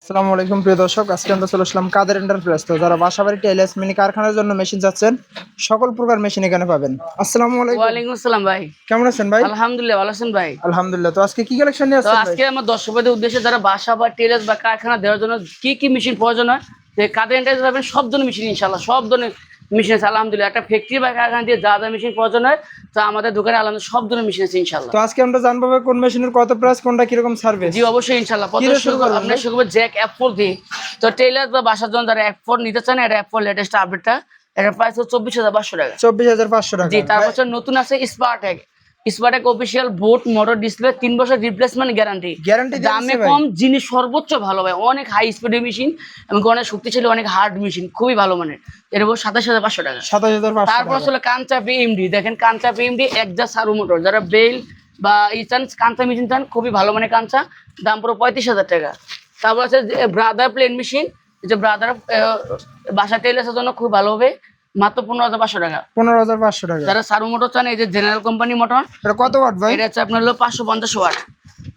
আসসালামু আলাইকুম প্রিয় দর্শক, আজকে আমরা চলে আসলাম কাদের এন্টারপ্রাইজ। তো যারা বাসাবাড়ি টেইলার্স মিনি কারখানার জন্য মেশিন চাচ্ছেন, সকল প্রকার মেশিন এখানে পাবেন। আসসালামু আলাইকুম। ওয়ালাইকুম আসসালাম ভাই। কেমন আছেন ভাই? আলহামদুলিল্লাহ, ভালো আছেন ভাই? আলহামদুলিল্লাহ। তো আজকে কি কালেকশন নিয়ে তো আসছেন ভাই? আজকে আমার দর্শকদের উদ্দেশ্যে যারা বাসা বা টেলার্স বা কারখানা দেওয়ার জন্য কি কি মেশিন প্রয়োজন হয়, যে কাদের এন্টারপ্রাইজ পাবেন সব ধরনের মেশিন, ইনশাআল্লাহ সব ধরনের মেশিন আছে আলহামদুলিল্লাহ। একটা ফ্যাক্টরি বা কারখানা দিয়ে যা যা মেশিন প্রয়োজন হয়, তো আমাদের দোকানে আলহামদুলিল্লাহ সব ধরনের মেশিন আছে ইনশাআল্লাহ। তো আজকে আমরা জানবো ভাই কোন মেশিনের কত প্রাইস, কোনটা কিরকম সার্ভিস। জি অবশ্যই ইনশাআল্লাহ। কি দিয়ে শুরু করবেন আপনি ভাই? শুরু করবেন জ্যাক F4 দিয়ে। তো টেলার্স বা বাসার জন্য যারা F4 নিতে চান, এটা F4 লেটেস্ট আপডেটটা, এটার প্রাইস হচ্ছে 24,500 টাকা। 24,500 টাকা। জি, তারপর হচ্ছে নতুন আছে স্পার্টেক অফিসিয়াল বোট মোটর ডিসপ্লে 3 বছর রিপ্লেসমেন্ট গ্যারান্টি। দামে কম, জিনিস সর্বোচ্চ ভালো ভাই, অনেক হাই স্পিডের মেশিন এবং অনেক শক্তিশালী, অনেক হার্ড মেশিন, খুবই ভালো মানের। এর উপর 27,500 টাকা। 27,500 তারপর টাকা। আসলে কাঞ্চা পিএমডি, দেখেন কাঞ্চা পিএমডি একজা সারু মোটর, যারা বেল বা চান কাঞ্চা মেশিন চান, খুবই ভালো মানের কাঞ্চা, দাম পুরো 35,000 টাকা। তারপর আছে ব্রাদার প্লেন মেশিন, যে ব্রাদার বাসা টেলার্সের জন্য খুব ভালো হবে, মাত্র 15,500 টাকা। 15,500 টাকা। যারা সারু মোটর চান, এই যে জেনারেল কোম্পানি মোটর, এটা কত ওয়াট ভাই? এটা হচ্ছে আপনার হলো 550 ওয়াট।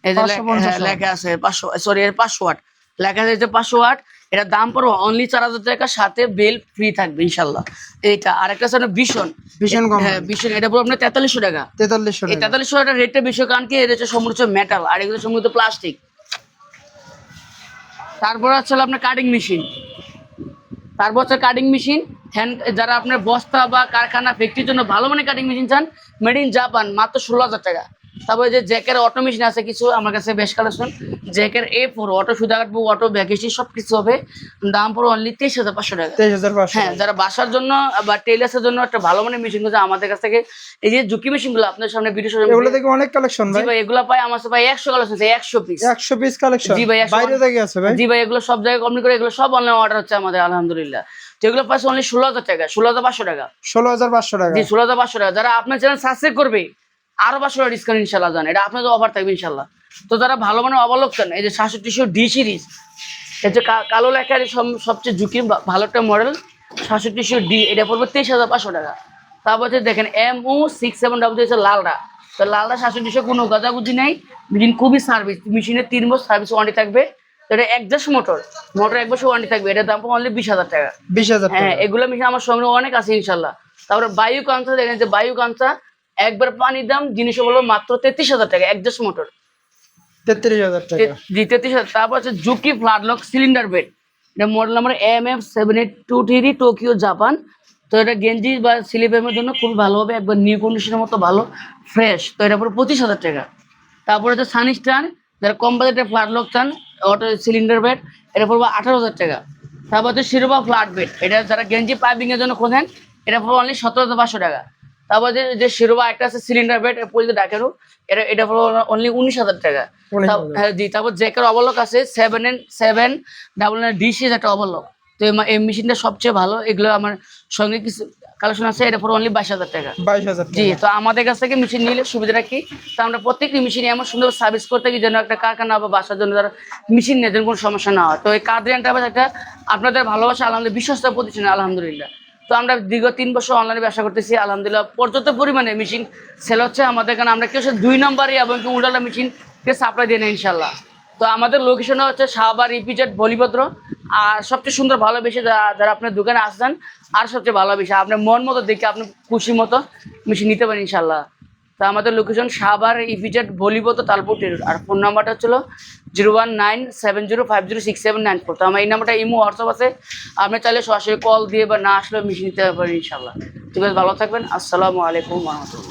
এই যে 550 লেখা আছে 500, সরি এর 500 ওয়াট লেখা আছে, যে 500 ওয়াট। এটা দাম পড়বে অনলি 4,000 টাকা, সাথে বেল ফ্রি থাকবে ইনশাআল্লাহ। এইটা আরেকটা আছে ভীষণ কোম্পানি। হ্যাঁ ভীষণ, এটা পড়বে আপনার 4300 টাকা। 4300 এই টাকা। 4300 টাকার রেটটা বেশি, কারণ কি এটা হচ্ছে সম্পূর্ণ মেটাল, আর এগুলো সম্পূর্ণ প্লাস্টিক। তারপর হচ্ছে আপনার কাটিং মেশিন, তারপর হচ্ছে কাটিং মেশিন হ্যান্ড, যারা আপনার বস্তা বা কারখানা ফ্যাক্টরির জন্য ভালো মানে কাটিং মেশিন চান, মেড ইন জাপান, মাত্র 16,000 টাকা। তারপরে যে জ্যাকের অটো মেশিন আছে কিছু আমার কাছে, বেশ কালেকশন। জ্যাকের A4 অটো সুতা কাটবো, অটো ভ্যাকেসি সব কিছু হবে, দাম পড়ো অনলি 23,500 টাকা। 23,500। হ্যাঁ, যারা বাসার জন্য বা টেইলার্সের জন্য একটা ভালো মানের মেশিন খুঁজে, আমাদের কাছ থেকে এই যে ঝুঁকি মেশিনগুলো আপনার সামনে ভিডিও এগুলো থেকে অনেক কালেকশন জি ভাই। ভাই, এগুলো পাই আমার কাছে ভাই 100 কালেকশন আছে, 100 পিস। 100 piece collection. জি ভাই, 100 বাইরে থেকে আছে ভাই। জি ভাই, এগুলো সব জায়গায় কমপ্লিট করে, এগুলো সব অনলাইন অর্ডার হচ্ছে আমাদের আলহামদুলিল্লাহ। তো এগুলো পাচ্ছে অনলি 16,000 টাকা, 16,500 টাকা। 16,500 টাকা। জি 16,500 টাকা। যারা আপনার চ্যানেল সাবস্ক্রাইব করবে, আরো 500 টাকা ডিসকাউন্ট ইনশাআল্লাহ জান, এটা আপনাদের অফার থাকবে ইনশাআল্লাহ। তো যারা ভালো মানের ওভারলক চান, এই যে 6700 ডি সিরিজ, এই যে কালো লেখার সবচেয়ে ঝুঁকি ভালো একটা মডেল 6700 ডি, এটা পড়বে 23,500 টাকা। তারপর হচ্ছে দেখেন MO67W হচ্ছে লালটা। তো লালটা 6700, কোনো গাজাগুজি নেই, মেশিন খুবই সার্ভিস, মেশিনের 3 বছর সার্ভিস ওয়ারেন্টি থাকবে। তো এটা একজাস্ট মোটর 1 বছর ওয়ারেন্টি থাকবে, এটার দাম অনলি 20,000 টাকা। 20,000 টাকা। হ্যাঁ, এগুলো মেশিন আমার সঙ্গে অনেক আছে ইনশাল্লাহ। তারপরে বায়ু কাঞ্চা, দেখেন যে বায়ু কাঞ্চা একবার পানির দাম, জিনিস বলবো মাত্র 33,000 টাকা, একজাস্ট মোটর 33,000 টাকা। জি 33,000। তারপর হচ্ছে Juki flat lock cylinder bed, এটা model number MF7823 Tokyo Japan. তো এটা গেঞ্জি বা স্লিপের জন্য খুব ভালো হবে, একবার নিউ কন্ডিশনের মতো ভালো ফ্রেশ। তো এটা পুরো 25,000 টাকা। তারপরে হচ্ছে সানিস্টার, যারা কম বাজেটের ফ্ল্যাট লক চান, অটো সিলিন্ডার বেড, এটা পড়বো 18,000 টাকা। তারপর হচ্ছে শিরোপা ফ্ল্যাট বেড, এটা যারা গেঞ্জি পাইপিং এর জন্য খোঁজেন, এটা পড়বো অনলি 17,500 টাকা। তারপর যে শিরোপা একটা আছে সিলিন্ডার বেড পরিচিত ডাকেরও, এটা পড়বো অনলি 19,000 টাকা। জি, তারপর জ্যাকের ওভারলক আছে 7N7 ডিসি একটা ওভারলক। তো এই মেশিনটা সবচেয়ে ভালো, এগুলো আমার সঙ্গে কিছু কালেকশন আছে, এটা পড়বো অনলি 22,000 টাকা। 22,000 জি, টাকা। তো আমাদের কাছ থেকে মেশিন নিলে সুবিধাটা কি, তো আমরা প্রত্যেকটি মেশিন এমন সুন্দর সার্ভিস করতে কি, যেন একটা কারখানা বা বাসার জন্য যারা মেশিন নেয় যেন কোনো সমস্যা না হয়। তো এই কাদের এন্টারপ্রাইজ একটা আপনাদের ভালোবাসা, আলহামদুলিল্লাহ বিশ্বস্ত প্রতিষ্ঠান আলহামদুলিল্লাহ। তো আমরা দীর্ঘ 3 বছর অনলাইনে ব্যবসা করতেছি আলহামদুলিল্লাহ, পর্যাপ্ত পরিমাণে মেশিন সেল হচ্ছে আমাদের এখানে। আমরা কেউ 2 নম্বরই এবং উল্টালা মেশিনকে সাপ্লাই দিয়ে নেই ইনশাল্লাহ। তো আমাদের লোকেশন হচ্ছে শাহবাগ ইপিজেড বলিভদ্র। আর সবচেয়ে সুন্দর ভালোবেসে যারা আপনার দোকানে আসছেন, আর সবচেয়ে ভালোবেসে আপনার মন মতো দেখে আপনি খুশি মতো মেশিন নিতে পারেন ইনশাল্লাহ। তো আমাদের লোকেশন শাহবাগ ইপিজেড বলিভদ্র তালপুর। আর ফোন নাম্বারটা হচ্ছিল 01970506794। তো আমার এই নাম্বারটা ইমো হোয়াটসঅ্যাপ আছে, আপনি চাইলে সরাসরি কল দিয়ে বা না আসলেও মেশিন নিতে পারেন ইনশাল্লাহ। ঠিক আছে, ভালো থাকবেন। আসসালামু আলাইকুম ওয়া রাহমাতুল্লাহ।